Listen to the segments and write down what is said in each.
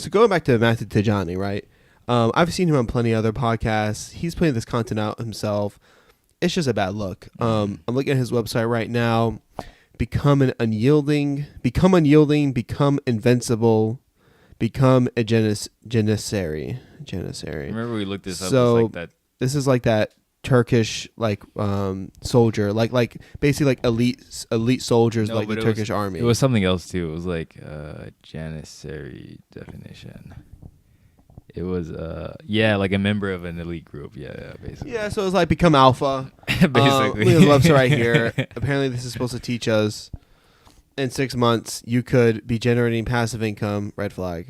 So going back to Mahdi Tidjani, right? I've seen him on plenty of other podcasts. He's putting this content out himself. It's just a bad look. I'm looking at his website right now. Become unyielding, become invincible, become a janissary. Remember we looked this up. So it's like that. This is like that Turkish soldier, like basically like elite soldiers, like the Turkish army. It was something else too. It was like janissary definition. It was like a member of an elite group. Yeah, basically. Yeah, so it's like become alpha. Basically. We have the website right here. Apparently this is supposed to teach us in 6 months you could be generating passive income. Red flag.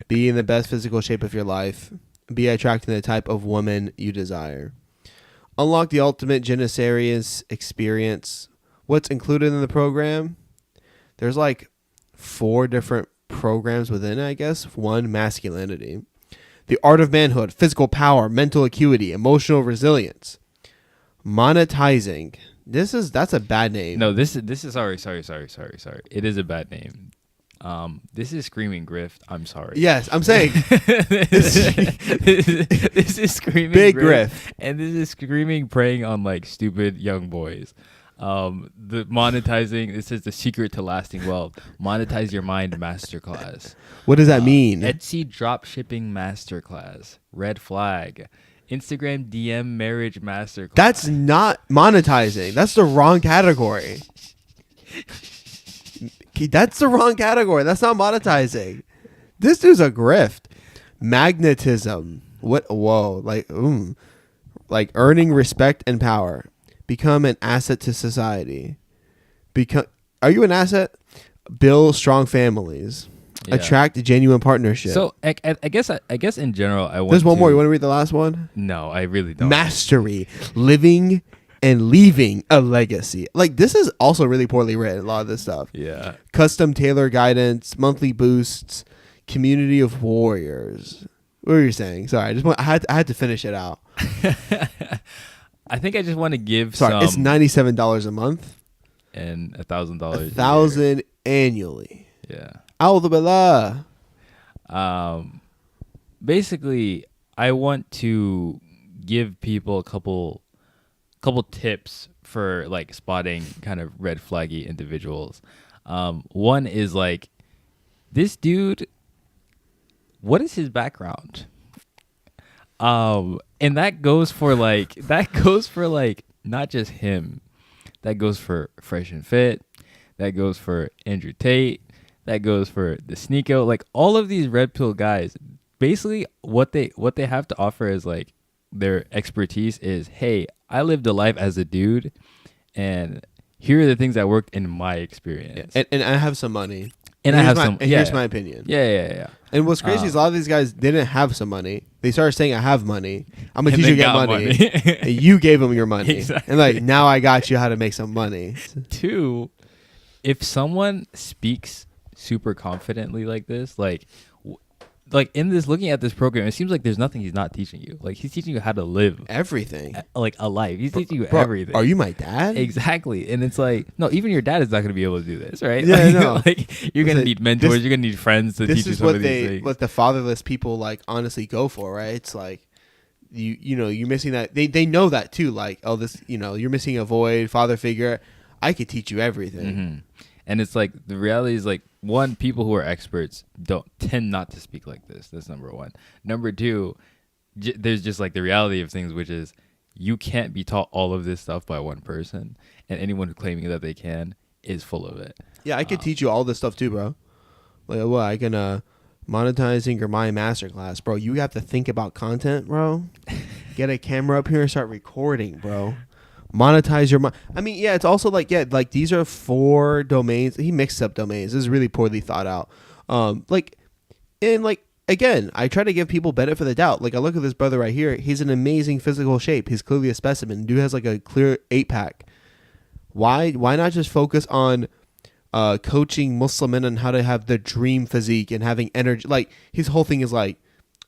Be in the best physical shape of your life. Be attracting the type of woman you desire. Unlock the ultimate janissarius experience. What's included in the program? There's like 4 different programs within it, I guess. 1, masculinity. The art of manhood, physical power, mental acuity, emotional resilience. Monetizing. That's a bad name. No, this is sorry. It is a bad name. This is screaming grift. I'm sorry. Yes, I'm saying this is screaming big grift, and this is screaming preying on like stupid young boys. The monetizing. This is the secret to lasting wealth. Monetize your mind masterclass. What does that mean? Etsy drop shipping masterclass. Red flag. Instagram DM marriage masterclass. That's not monetizing. That's the wrong category. That's the wrong category. That's not monetizing. This dude's a grift. Magnetism. What? Whoa. Like earning respect and power. Become an asset to society. Are you an asset? Build strong families. Yeah. Attract genuine partnership. So I guess in general I want. There's one more. You want to read the last one? No, I really don't. Mastery. Living and leaving a legacy. Like, this is also really poorly written, a lot of this stuff. Yeah. Custom tailor guidance, monthly boosts, community of warriors. What were you saying? Sorry, I had to finish it out. I think I just want to give it's $97 a month and $1,000. $1,000 annually. Yeah. Billah. Basically, I want to give people a couple tips for like spotting kind of red flaggy individuals. One is like, this dude, what is his background? And that goes for like not just him. That goes for Fresh and Fit. That goes for Andrew Tate. That goes for the Sneako. Like, all of these red pill guys, basically what they have to offer is like, their expertise is, hey, I lived a life as a dude, and here are the things that worked in my experience. And I have some money. And here's my opinion. Yeah. And what's crazy is a lot of these guys didn't have some money. They started saying, I have money. I'm going to teach you to get money. And you gave them your money. Exactly. And like, now I got you how to make some money. 2, if someone speaks super confidently like this, like in this, looking at this program, it seems like there's nothing he's not teaching you. Like, he's teaching you how to live everything, like a life. He's teaching you everything. Are you my dad? Exactly. And it's like, no, even your dad is not going to be able to do this, right? Yeah, no. Like, you're going to need mentors. You're going to need friends to teach you some of these things. What the fatherless people like honestly go for, right? It's like, you're missing that. They know that too. Like, oh, this, you're missing a void, father figure. I could teach you everything. Mm-hmm. And it's like, the reality is like, 1, people who are experts tend not to speak like this. That's number 1. Number 2, there's just like the reality of things, which is you can't be taught all of this stuff by one person, and anyone claiming that they can is full of it. Yeah, I could teach you all this stuff too, bro. Like, what, I can monetizing your mind masterclass, bro. You have to think about content, bro. Get a camera up here and start recording, bro. Monetize your mind. I mean, yeah, it's also like, these are 4 domains. He mixed up domains. This is really poorly thought out. Again, I try to give people benefit of the doubt. Like, I look at this brother right here. He's in amazing physical shape. He's clearly a specimen. Dude has like a clear 8-pack. Why not just focus on coaching Muslim men on how to have the dream physique and having energy? Like, his whole thing is like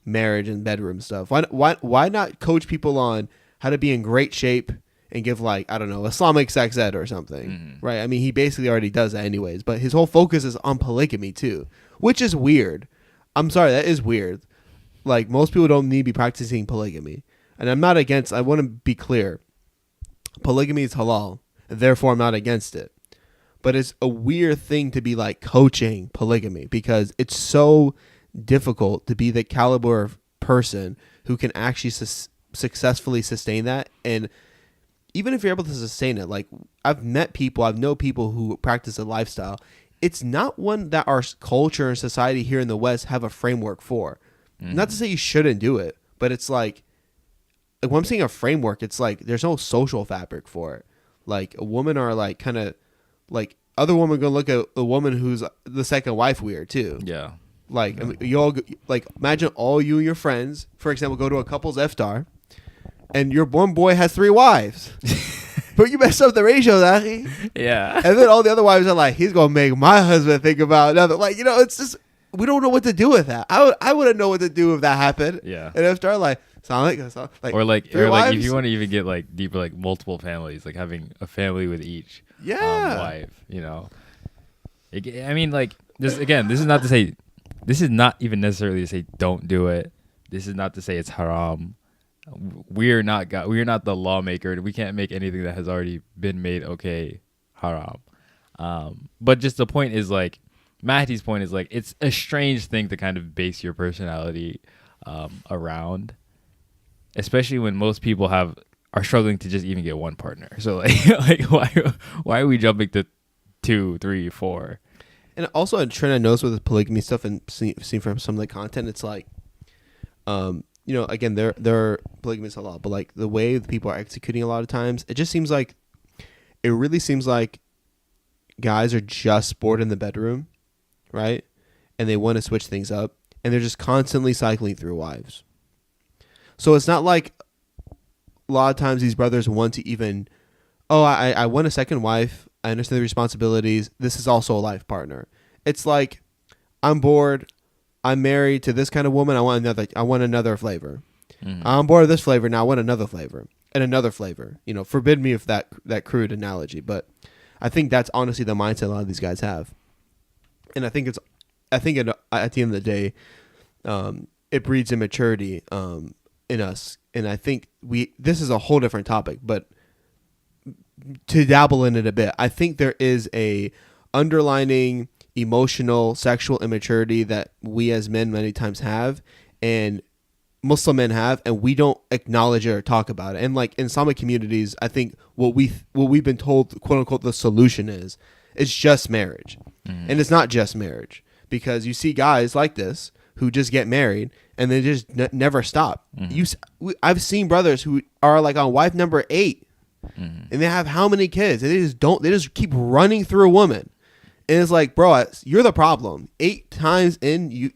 marriage and bedroom stuff. Why not coach people on how to be in great shape and give, like, I don't know, Islamic sex ed or something, right? I mean, he basically already does that anyways, but his whole focus is on polygamy too. which is weird. I'm sorry, that is weird. Like, most people don't need to be practicing polygamy. And I'm not against, I want to be clear. Polygamy is halal. Therefore, I'm not against it. But it's a weird thing to be like coaching polygamy because it's so difficult to be the caliber of person who can actually successfully sustain that. And even if you're able to sustain it, like I've known people who practice a lifestyle. It's not one that our culture and society here in the West have a framework for. Mm-hmm. Not to say you shouldn't do it, but it's like when I'm saying a framework, it's like there's no social fabric for it. Like a woman are like kind of like other women gonna look at a woman who's the second wife weird too. Yeah. Like yeah. I mean, you all like imagine all you and your friends, for example, go to a couple's iftar, and your one boy has 3 wives. But you messed up the ratio, Daddy. Yeah. And then all the other wives are like, he's gonna make my husband think about another. Like, you know, it's just we don't know what to do with that. I wouldn't know what to do if that happened. Yeah. And iftar like. Or like if you want to even get like deeper, like multiple families, like having a family with each wife, you know. I mean, like this again. This is not to say, this is not even necessarily to say don't do it. This is not to say it's haram. We are not God. We are not the lawmaker. We can't make anything that has already been made okay haram. But just the point is like Mahdi's point is like it's a strange thing to kind of base your personality around. Especially when most people are struggling to just even get one partner. So like why are we jumping to 2, 3, 4? And also a trend I noticed with the polygamy stuff and seen from some of the content, it's like, you know, again, they're polygamy is halal, but like the way the people are executing a lot of times, it really seems like guys are just bored in the bedroom, right? And they want to switch things up, and they're just constantly cycling through wives. So it's not like a lot of times these brothers want to even, I want a second wife. I understand the responsibilities. This is also a life partner. It's like, I'm bored. I'm married to this kind of woman. I want another flavor. Mm-hmm. I'm bored of this flavor. Now I want another flavor and another flavor. You know, forbid me of that crude analogy, but I think that's honestly the mindset a lot of these guys have. And I think at the end of the day, it breeds immaturity, in us, and I think this is a whole different topic, but to dabble in it a bit, I think there is a underlining emotional sexual immaturity that we as men many times have, and Muslim men have, and we don't acknowledge it or talk about it. And like in Islamic communities, I think what we've been told, quote unquote, the solution is just marriage. Mm-hmm. And it's not just marriage, because you see guys like this who just get married and they just never stop. Mm-hmm. I've seen brothers who are like on wife number 8, mm-hmm. and they have how many kids? And they just keep running through a woman. And it's like, bro, you're the problem. 8 times in,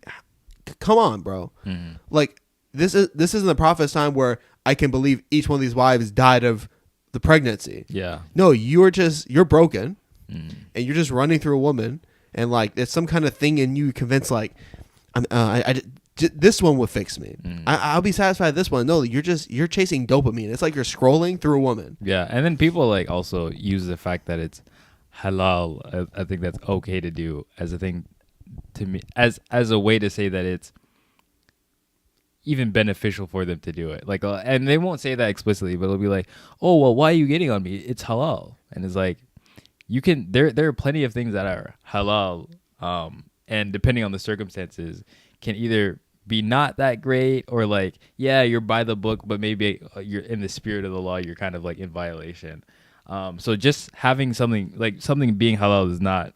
come on, bro. Mm-hmm. Like this isn't the Prophet's time where I can believe each one of these wives died of the pregnancy. Yeah. No, you're broken, mm-hmm. and you're just running through a woman, and like there's some kind of thing in you convinced like, this one will fix me. I'll be satisfied with this one. No, you're chasing dopamine. It's like you're scrolling through a woman. Yeah, and then people like also use the fact that it's halal. I think that's okay to do as a thing to me, as a way to say that it's even beneficial for them to do it. Like, and they won't say that explicitly, but it'll be like, oh well, why are you getting on me? It's halal, and it's like you can. There are plenty of things that are halal. And depending on the circumstances, can either be not that great or like, yeah, you're by the book, but maybe you're in the spirit of the law, you're kind of like in violation. So just having something being halal is not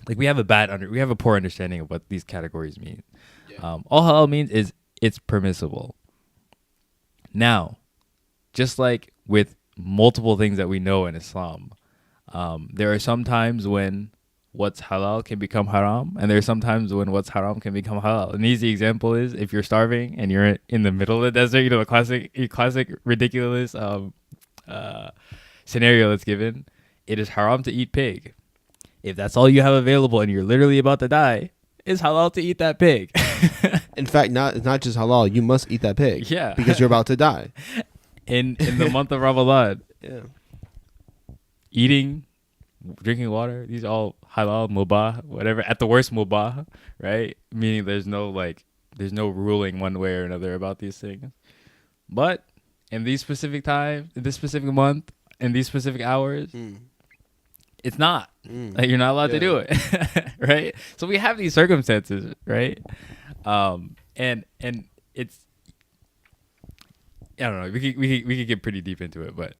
like we have a poor understanding of what these categories mean. Yeah. All halal means is it's permissible. Now, just like with multiple things that we know in Islam, there are some times when what's halal can become haram, and there's sometimes when what's haram can become halal. An easy example is if you're starving and you're in the middle of the desert, you know, the classic ridiculous scenario that's given. It is haram to eat pig. If that's all you have available and you're literally about to die, it's halal to eat that pig. In fact, it's not just halal. You must eat that pig. Yeah, because you're about to die. In the month of Ramadan, yeah, eating drinking water, these are all halal, mubah, whatever. At the worst, mubah, right? Meaning there's no ruling one way or another about these things. But in these specific times, in this specific month, in these specific hours, it's not. Like, you're not allowed to do it, right? So we have these circumstances, right? And it's, I don't know. We could get pretty deep into it, but